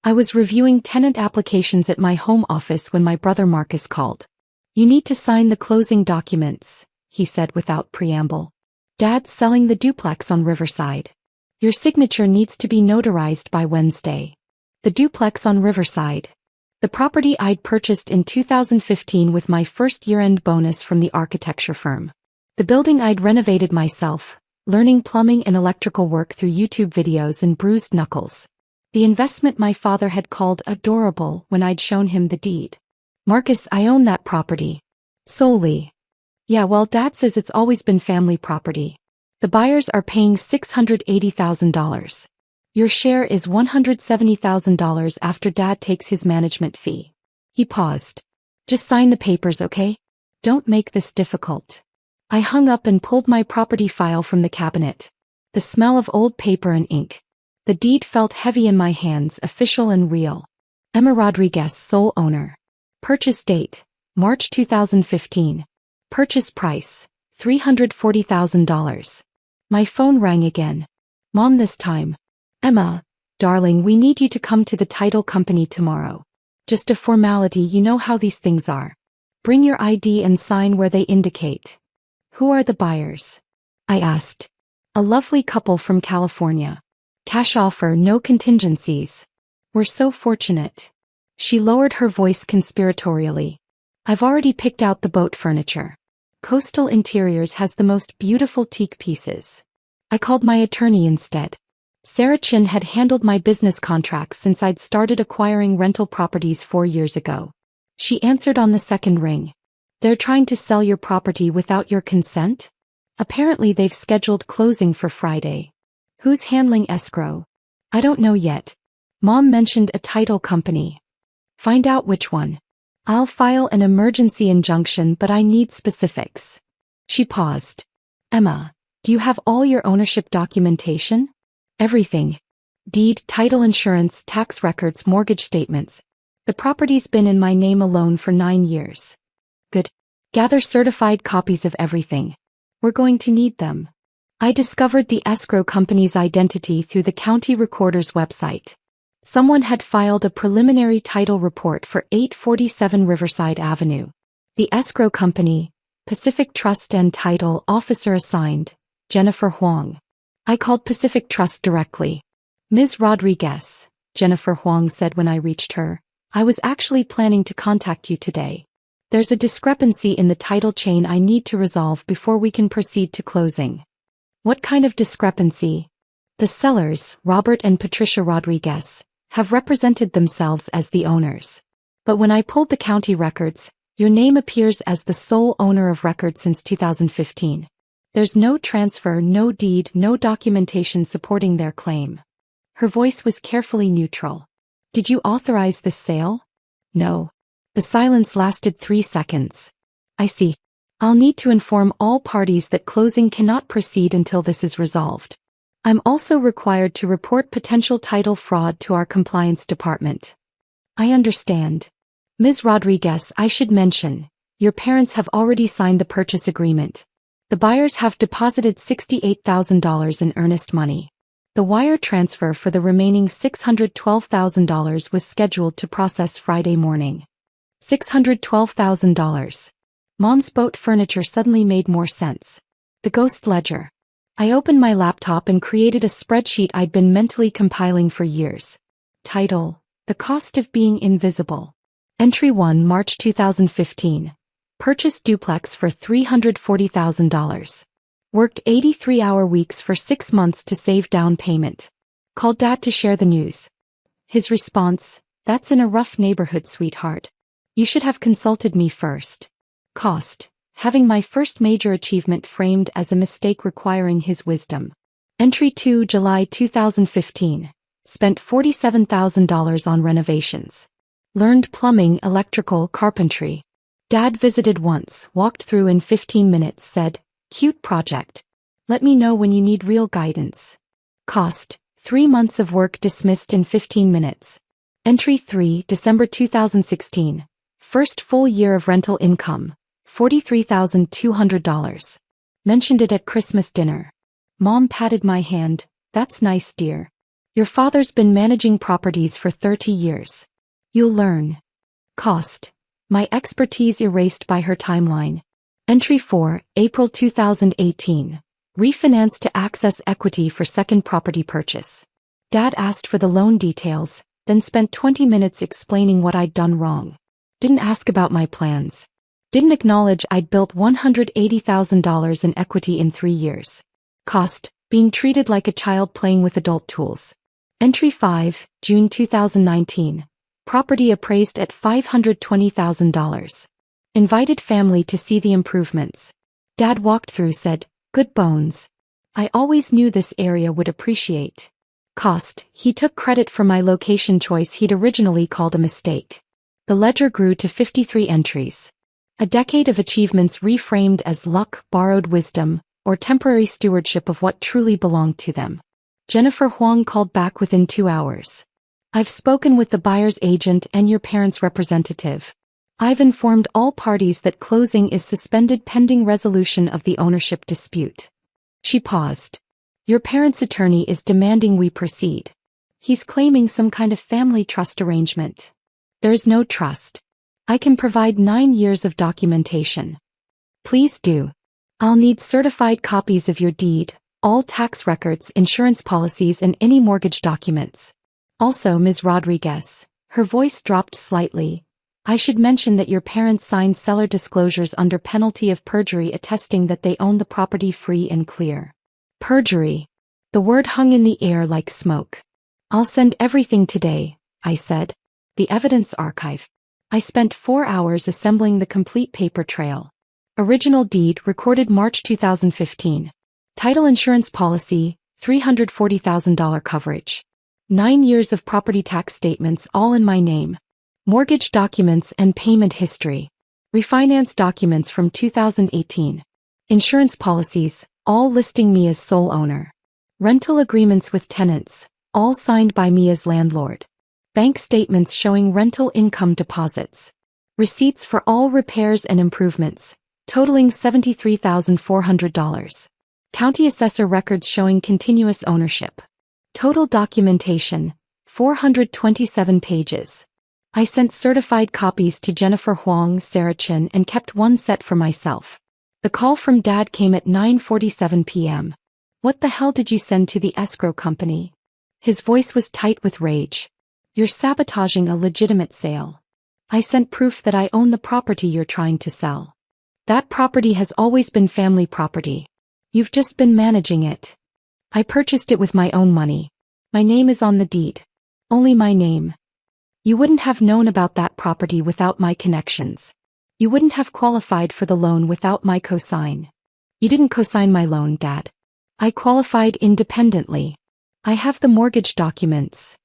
I was reviewing tenant applications at my home office when my brother Marcus called. You need to sign the closing documents, he said without preamble. Dad's selling the duplex on Riverside. Your signature needs to be notarized by Wednesday. The duplex on Riverside. The property I'd purchased in 2015 with my first year-end bonus from the architecture firm. The building I'd renovated myself, learning plumbing and electrical work through YouTube videos and bruised knuckles. The investment my father had called adorable when I'd shown him the deed. Marcus, I own that property. Solely. Yeah, well, Dad says it's always been family property. The buyers are paying $680,000. Your share is $170,000 after Dad takes his management fee. He paused. Just sign the papers, okay? Don't make this difficult. I hung up and pulled my property file from the cabinet. The smell of old paper and ink. The deed felt heavy in my hands, official and real. Emma Rodriguez, sole owner. Purchase date, March 2015. Purchase price, $340,000. My phone rang again. Mom this time. Emma, darling, we need you to come to the title company tomorrow. Just a formality, you know how these things are. Bring your ID and sign where they indicate. Who are the buyers? I asked. A lovely couple from California. Cash offer, no contingencies. We're so fortunate. She lowered her voice conspiratorially. I've already picked out the boat furniture. Coastal Interiors has the most beautiful teak pieces. I called my attorney instead. Sarah Chin had handled my business contracts since I'd started acquiring rental properties 4 years ago. She answered on the second ring. They're trying to sell your property without your consent? Apparently they've scheduled closing for Friday. Who's handling escrow? I don't know yet. Mom mentioned a title company. Find out which one. I'll file an emergency injunction, but I need specifics. She paused. Emma, do you have all your ownership documentation? Everything. Deed, title, insurance, tax records, mortgage statements. The property's been in my name alone for 9 years. Good. Gather certified copies of everything. We're going to need them. I discovered the escrow company's identity through the county recorder's website. Someone had filed a preliminary title report for 847 Riverside Avenue. The escrow company, Pacific Trust and Title Officer assigned, Jennifer Huang. I called Pacific Trust directly. Ms. Rodriguez, Jennifer Huang said when I reached her, I was actually planning to contact you today. There's a discrepancy in the title chain I need to resolve before we can proceed to closing. What kind of discrepancy? The sellers, Robert and Patricia Rodriguez, have represented themselves as the owners. But when I pulled the county records, your name appears as the sole owner of record since 2015. There's no transfer, no deed, no documentation supporting their claim. Her voice was carefully neutral. Did you authorize this sale? No. The silence lasted 3 seconds. I see. I'll need to inform all parties that closing cannot proceed until this is resolved. I'm also required to report potential title fraud to our compliance department. I understand. Ms. Rodriguez, I should mention, your parents have already signed the purchase agreement. The buyers have deposited $68,000 in earnest money. The wire transfer for the remaining $612,000 was scheduled to process Friday morning. $612,000. Mom's boat furniture suddenly made more sense. The ghost ledger. I opened my laptop and created a spreadsheet I'd been mentally compiling for years. Title: The Cost of Being Invisible. Entry 1, March 2015. Purchased duplex for $340,000. Worked 83-hour weeks for 6 months to save down payment. Called Dad to share the news. His response: That's in a rough neighborhood, sweetheart. You should have consulted me first. Cost: Having my first major achievement framed as a mistake requiring his wisdom. Entry 2, July 2015. Spent $47,000 on renovations. Learned plumbing, electrical, carpentry. Dad visited once, walked through in 15 minutes, said, "Cute project. Let me know when you need real guidance." Cost: 3 months of work dismissed in 15 minutes. Entry 3, December 2016. First full year of rental income. $43,200. Mentioned it at Christmas dinner. Mom patted my hand. "That's nice, dear. Your father's been managing properties for 30 years. You'll learn. Cost. My expertise erased by her timeline. Entry 4, April 2018. Refinance to access equity for second property purchase. Dad asked for the loan details, then spent 20 minutes explaining what I'd done wrong. Didn't ask about my plans. Didn't acknowledge I'd built $180,000 in equity in 3 years. Cost. Being treated like a child playing with adult tools. Entry 5, June 2019. Property appraised at $520,000. Invited family to see the improvements. Dad walked through, said, "Good bones. I always knew this area would appreciate." Cost. He took credit for my location choice he'd originally called a mistake. The ledger grew to 53 entries. A decade of achievements reframed as luck, borrowed wisdom, or temporary stewardship of what truly belonged to them. Jennifer Huang called back within 2 hours. "I've spoken with the buyer's agent and your parents' representative. I've informed all parties that closing is suspended pending resolution of the ownership dispute." She paused. "Your parents' attorney is demanding we proceed. He's claiming some kind of family trust arrangement." "There is no trust. I can provide 9 years of documentation." "Please do. I'll need certified copies of your deed, all tax records, insurance policies, and any mortgage documents. Also, Ms. Rodriguez," her voice dropped slightly, "I should mention that your parents signed seller disclosures under penalty of perjury attesting that they own the property free and clear." Perjury. The word hung in the air like smoke. "I'll send everything today," I said. "The evidence archive." I spent 4 hours assembling the complete paper trail. Original deed recorded March 2015. Title insurance policy, $340,000 coverage. 9 years of property tax statements all in my name. Mortgage documents and payment history. Refinance documents from 2018. Insurance policies, all listing me as sole owner. Rental agreements with tenants, all signed by me as landlord. Bank statements showing rental income deposits. Receipts for all repairs and improvements, totaling $73,400. County assessor records showing continuous ownership. Total documentation, 427 pages. I sent certified copies to Jennifer Huang, Sarah Chen, and kept one set for myself. The call from Dad came at 9:47 p.m. "What the hell did you send to the escrow company?" His voice was tight with rage. "You're sabotaging a legitimate sale. I sent proof that I own the property you're trying to sell. That property has always been family property. You've just been managing it. I purchased it with my own money. My name is on the deed. Only my name. You wouldn't have known about that property without my connections. You wouldn't have qualified for the loan without my cosign. You didn't cosign my loan, Dad. I qualified independently. I have the mortgage documents.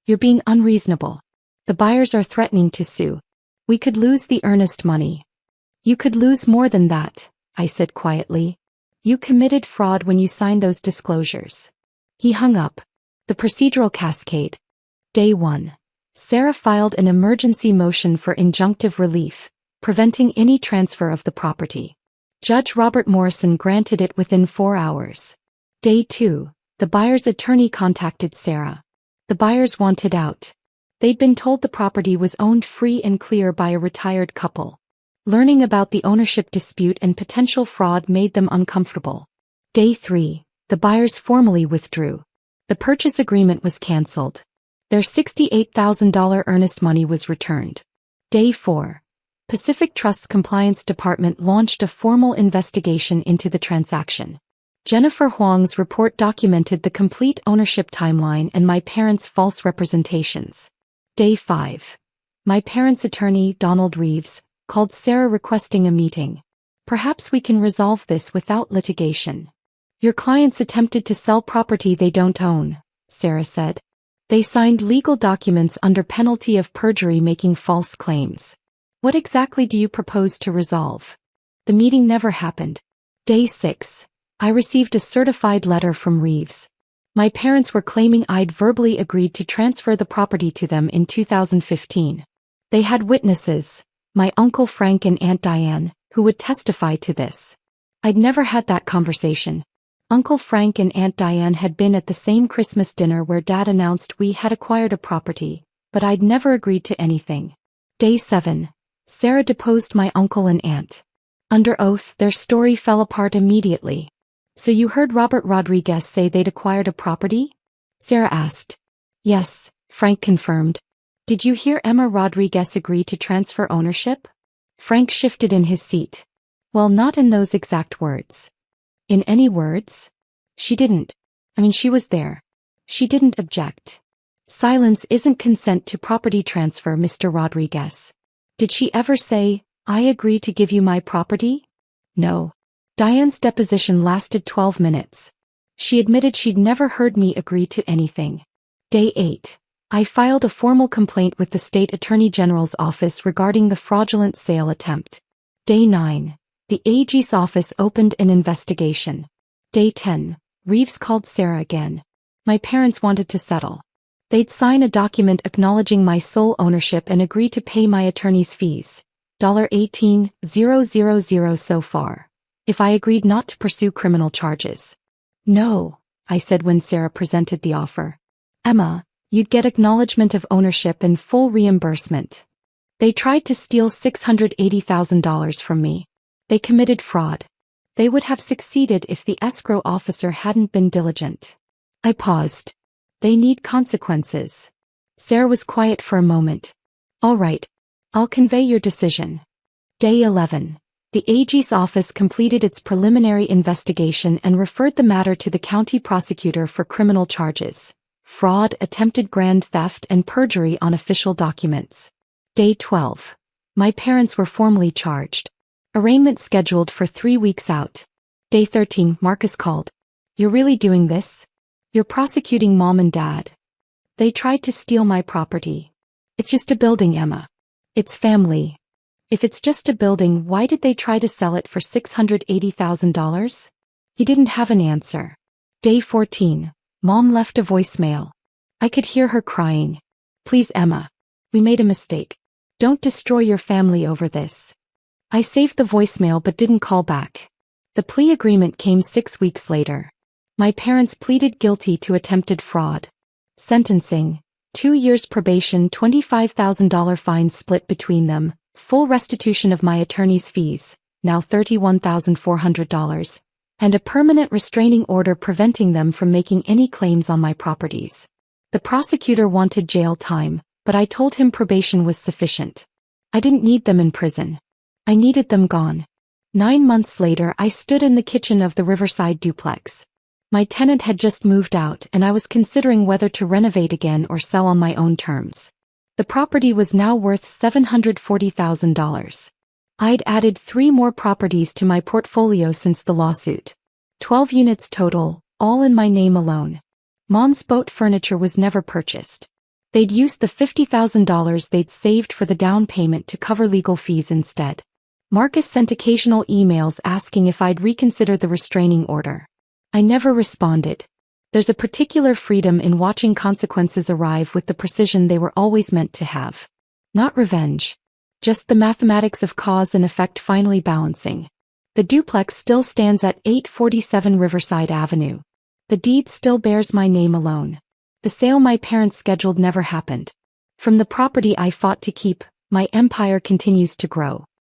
You're being unreasonable. The buyers are threatening to sue. We could lose the earnest money." "You could lose more than that," I said quietly. "You committed fraud when you signed those disclosures." He hung up. The procedural cascade. Day 1. Sarah filed an emergency motion for injunctive relief, preventing any transfer of the property. Judge Robert Morrison granted it within 4 hours. Day 2. The buyer's attorney contacted Sarah. The buyers wanted out. They'd been told the property was owned free and clear by a retired couple. Learning about the ownership dispute and potential fraud made them uncomfortable. Day 3. The buyers formally withdrew. The purchase agreement was canceled. Their $68,000 earnest money was returned. Day 4. Pacific Trust's Compliance Department launched a formal investigation into the transaction. Jennifer Huang's report documented the complete ownership timeline and my parents' false representations. Day 5. My parents' attorney, Donald Reeves, called Sarah requesting a meeting. "Perhaps we can resolve this without litigation. Your clients attempted to sell property they don't own," Sarah said. "They signed legal documents under penalty of perjury making false claims. What exactly do you propose to resolve?" The meeting never happened. Day 6. I received a certified letter from Reeves. My parents were claiming I'd verbally agreed to transfer the property to them in 2015. They had witnesses, my Uncle Frank and Aunt Diane, who would testify to this. I'd never had that conversation. Uncle Frank and Aunt Diane had been at the same Christmas dinner where Dad announced we had acquired a property, but I'd never agreed to anything. Day 7. Sarah deposed my uncle and aunt. Under oath, their story fell apart immediately. So you heard Robert Rodriguez say they'd acquired a property? Sarah asked. Yes, Frank confirmed. Did you hear Emma Rodriguez agree to transfer ownership? Frank shifted in his seat. Well, not in those exact words. In any words? She didn't. She was there. She didn't object. Silence isn't consent to property transfer, Mr. Rodriguez. Did she ever say, I agree to give you my property? No. Diane's deposition lasted 12 minutes. She admitted she'd never heard me agree to anything. Day 8. I filed a formal complaint with the State Attorney General's office regarding the fraudulent sale attempt. Day 9. The AG's office opened an investigation. Day 10. Reeves called Sarah again. My parents wanted to settle. They'd sign a document acknowledging my sole ownership and agree to pay my attorney's fees. $18,000 so far. If I agreed not to pursue criminal charges. No, I said when Sarah presented the offer. Emma, you'd get acknowledgement of ownership and full reimbursement. They tried to steal $680,000 from me. They committed fraud. They would have succeeded if the escrow officer hadn't been diligent. I paused. They need consequences. Sarah was quiet for a moment. All right. I'll convey your decision. Day 11. The AG's office completed its preliminary investigation and referred the matter to the county prosecutor for criminal charges: fraud, attempted grand theft, and perjury on official documents. Day 12. My parents were formally charged. Arraignment scheduled for 3 weeks out. Day 13. Marcus called. You're really doing this? You're prosecuting Mom and Dad. They tried to steal my property. It's just a building, Emma. It's family. If it's just a building, why did they try to sell it for $680,000? He didn't have an answer. Day 14. Mom left a voicemail. I could hear her crying. Please, Emma. We made a mistake. Don't destroy your family over this. I saved the voicemail but didn't call back. The plea agreement came 6 weeks later. My parents pleaded guilty to attempted fraud. Sentencing: 2 years probation, $25,000 fine split between them, full restitution of my attorney's fees, now $31,400, and a permanent restraining order preventing them from making any claims on my properties. The prosecutor wanted jail time, but I told him probation was sufficient. I didn't need them in prison. I needed them gone. 9 months later, I stood in the kitchen of the Riverside duplex. My tenant had just moved out and I was considering whether to renovate again or sell on my own terms. The property was now worth $740,000. I'd added 3 more properties to my portfolio since the lawsuit. 12 units total, all in my name alone. Mom's boat furniture was never purchased. They'd used the $50,000 they'd saved for the down payment to cover legal fees instead. Marcus sent occasional emails asking if I'd reconsider the restraining order. I never responded. There's a particular freedom in watching consequences arrive with the precision they were always meant to have. Not revenge. Just the mathematics of cause and effect finally balancing. The duplex still stands at 847 Riverside Avenue. The deed still bears my name alone. The sale my parents scheduled never happened. From the property I fought to keep, my empire continues to grow.